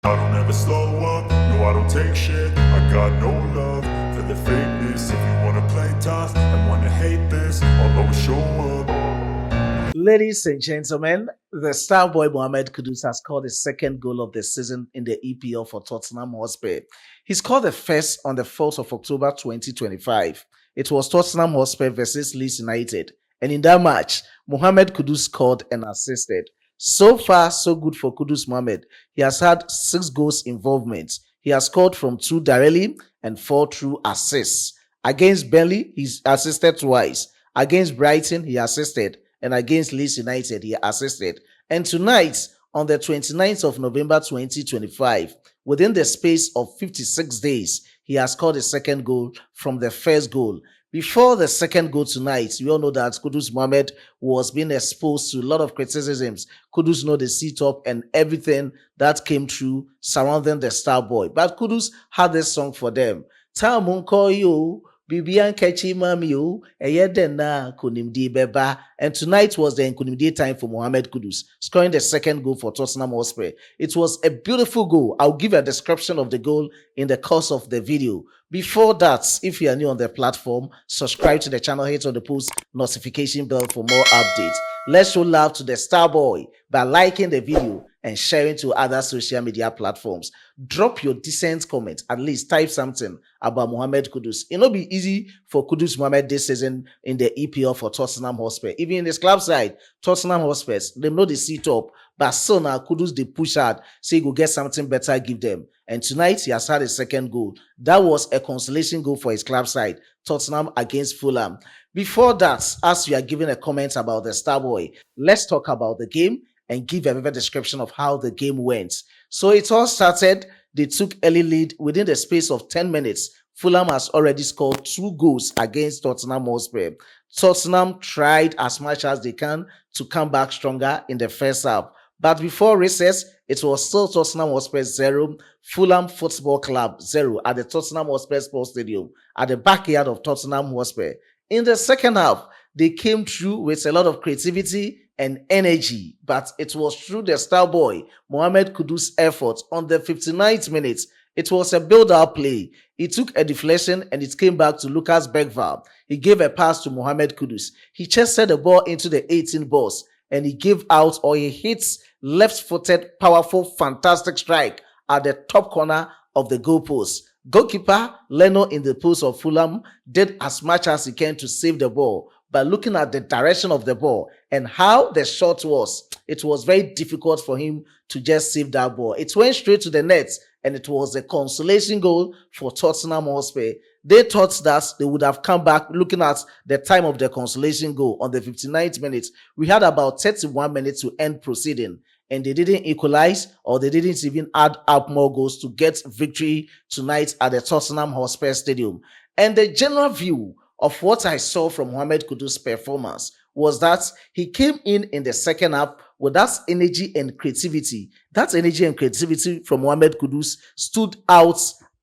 I don't ever slow up, no I don't take shit. I got no love for the fakeness. If you wanna play tough and wanna hate this, I'll always show up. Ladies and gentlemen, the star boy Mohammed Kudus has scored his second goal of the season in the EPL for Tottenham Hotspur. He scored the first on the 4th of October 2025. It was Tottenham Hotspur versus Leeds United. And in that match, Mohammed Kudus scored and assisted. So far, so good for Kudus Mohammed. He has had 6 goals involvement. He has scored from 2 directly and 4 through assists. Against Burnley, he's assisted twice. Against Brighton, he assisted. And against Leeds United, he assisted. And tonight, on the 29th of November 2025, within the space of 56 days, he has scored his second goal from the first goal. Before the second goal tonight, we all know that Kudus Mohammed was being exposed to a lot of criticisms. Kudus know the seat-up and everything that came through surrounding the star boy. But Kudus had this song for them. Tamunko yo, Bibian Kechi Mamio, Eyedena Kunimdi Beba. And tonight was the Kunimdi time for Mohammed Kudus, scoring the second goal for Tottenham Hotspur. It was a beautiful goal. I'll give a description of the goal in the course of the video. Before that, if you are new on the platform, subscribe to the channel, hit on the post notification bell for more updates. Let's show love to the star boy by liking the video and sharing to other social media platforms. Drop your decent comment, at least type something about Mohammed Kudus. It'll be easy for Kudus Mohammed this season in the EPL for Tottenham Hotspur. Even in this club side, Tottenham Hotspur, they know the seat up, but still now Kudus they push hard, so he go get something better, give them. And tonight he has had a second goal. That was a consolation goal for his club side, Tottenham against Fulham. Before that, as we are giving a comment about the star boy, let's talk about the game and give a vivid description of how the game went. So it all started, they took early lead within the space of 10 minutes. Fulham has already scored 2 goals against Tottenham Hotspur. Tottenham tried as much as they can to come back stronger in the first half. But before recess, it was still Tottenham Hotspur 0, Fulham Football Club 0 at the Tottenham Hotspur Sports Stadium at the backyard of Tottenham Hotspur. In the second half, they came through with a lot of creativity and energy, but it was through the star boy Mohammed Kudus' effort on the 59th minute. It was a build-up play. He took a deflection and it came back to Lucas Bergvall. He gave a pass to Mohammed Kudus. He chested the ball into the 18 box and he gave out, or he hits left-footed, powerful, fantastic strike at the top corner of the goalpost. Goalkeeper Leno in the post of Fulham did as much as he can to save the ball. But looking at the direction of the ball and how the shot was, it was very difficult for him to just save that ball. It went straight to the net and it was a consolation goal for Tottenham Hotspur. They thought that they would have come back. Looking at the time of the consolation goal on the 59th minute, we had about 31 minutes to end proceeding. And they didn't equalize, or they didn't even add up more goals to get victory tonight at the Tottenham Hotspur Stadium. And the general view of what I saw from Mohammed Kudus' performance was that he came in the second half with that energy and creativity. That energy and creativity from Mohammed Kudus stood out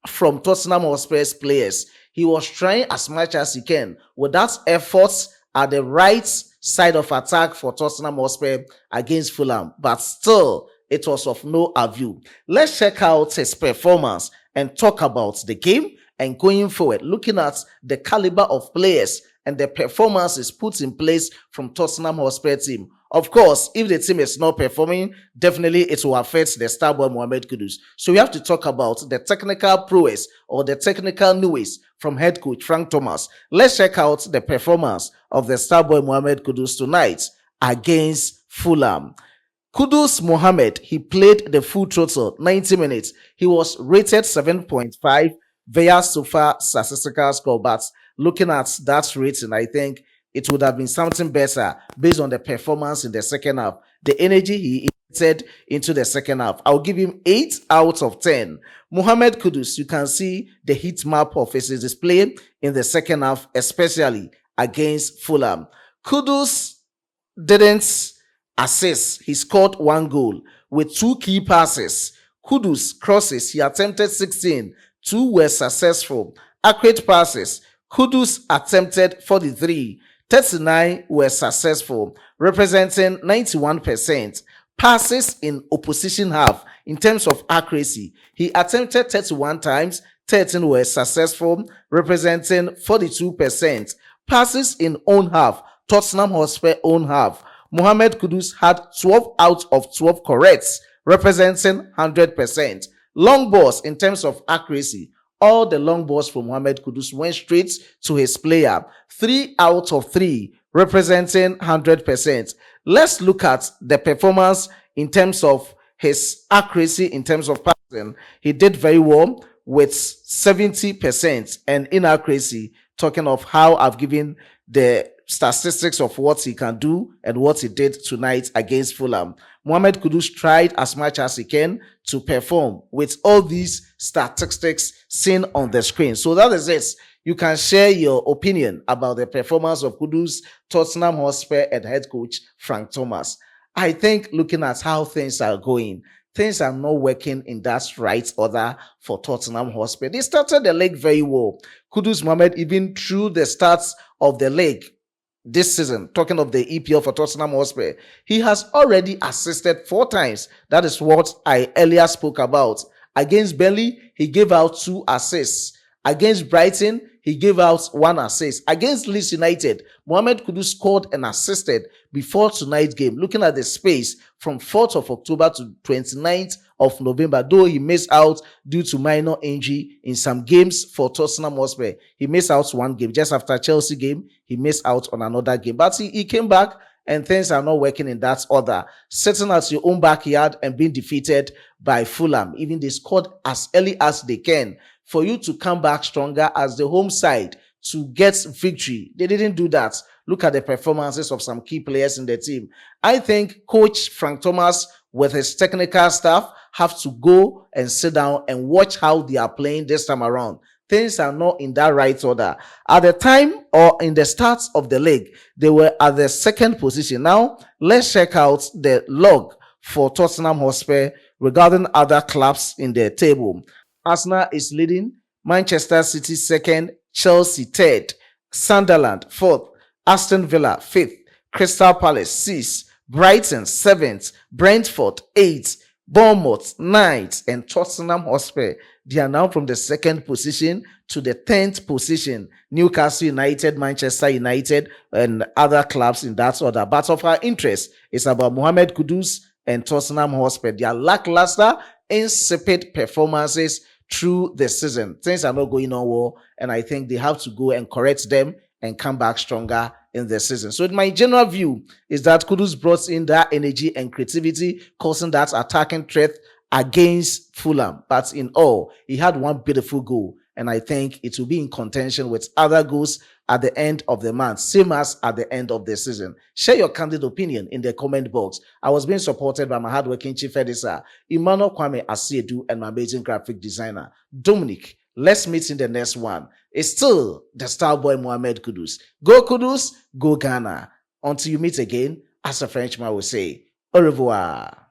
from Tottenham Hotspur's players. He was trying as much as he can with that effort at the right side of attack for Tottenham Hotspur against Fulham, but still it was of no avail. Let's check out his performance and talk about the game and going forward, looking at the caliber of players and the performances put in place from Tottenham Hotspur team. Of course, if the team is not performing, definitely it will affect the star boy Mohammed Kudus. So we have to talk about the technical prowess or the technical news from head coach Frank Thomas. Let's check out the performance of the star boy Mohammed Kudus tonight against Fulham. Kudus Mohammed, he played the full total, 90 minutes. He was rated 7.5 via so far statistical score, but looking at that rating, I think it would have been something better based on the performance in the second half, the energy he injected into the second half. I'll give him 8 out of 10. Mohammed Kudus, you can see the heat map of his display in the second half, especially against Fulham. Kudus didn't assist. He scored 1 goal with 2 key passes. Kudus crosses, he attempted 16. 2 were successful. Accurate passes, Kudus attempted 43. 39 were successful, representing 91%. Passes in opposition half, In terms of accuracy, he attempted 31 times, 13 were successful, representing 42%. Passes in own half, Tottenham Hotspur own half. Mohammed Kudus had 12 out of 12 corrects, representing 100%. Long balls in terms of accuracy, all the long balls from Mohammed Kudus went straight to his player. 3 out of 3, representing 100%. Let's look at the performance in terms of his accuracy, in terms of passing. He did very well with 70%, and inaccuracy, talking of how I've given the statistics of what he can do and what he did tonight against Fulham. Mohammed Kudus tried as much as he can to perform with all these statistics seen on the screen. So that is it. You can share your opinion about the performance of Kudus, Tottenham Hotspur, and head coach Frank Thomas. I think looking at how things are going, things are not working in that right order for Tottenham Hotspur. They started the league very well. Kudus Mohammed, even through the starts of the league this season, talking of the EPL for Tottenham Hotspur, he has already assisted 4 times. That is what I earlier spoke about. Against Burnley, he gave out 2 assists. Against Brighton, he gave out 1 assist. Against Leeds United, Mohammed Kudus scored and assisted before tonight's game. Looking at the space from 4th of October to 29th of November, though he missed out due to minor injury in some games for Tottenham Hotspur. He missed out 1 game. Just after Chelsea game, he missed out on another game. But he came back, and things are not working in that order. Sitting at your own backyard and being defeated by Fulham. Even they scored as early as they can. For you to come back stronger as the home side to get victory, they didn't do that. Look at the performances of some key players in the team. I think Coach Frank Thomas with his technical staff have to go and sit down and watch how they are playing this time around. Things are not in that right order. At the time or in the start of the league, they were at the 2nd position. Now, let's check out the log for Tottenham Hotspur regarding other clubs in the table. Arsenal is leading, Manchester City 2nd, Chelsea 3rd, Sunderland 4th, Aston Villa 5th, Crystal Palace 6th, Brighton 7th, Brentford 8th, Bournemouth 9th, and Tottenham Hotspur. They are now from the 2nd position to the 10th position. Newcastle United, Manchester United, and other clubs in that order. But of our interest is about Mohammed Kudus and Tottenham Hotspur. Their lackluster, insipid performances through the season. Things are not going on well, and I think they have to go and correct them and come back stronger in the season. So my general view is that Kudus brought in that energy and creativity, causing that attacking threat against Fulham. But in all, he had 1 beautiful goal, and I think it will be in contention with other goals at the end of the month, same as at the end of the season. Share your candid opinion in the comment box. I was being supported by my hardworking chief editor, Emmanuel Kwame Asiedu, and my amazing graphic designer, Dominic. Let's meet in the next one. It's still the star boy Mohammed Kudus. Go Kudus, go Ghana. Until you meet again, as a Frenchman will say, au revoir.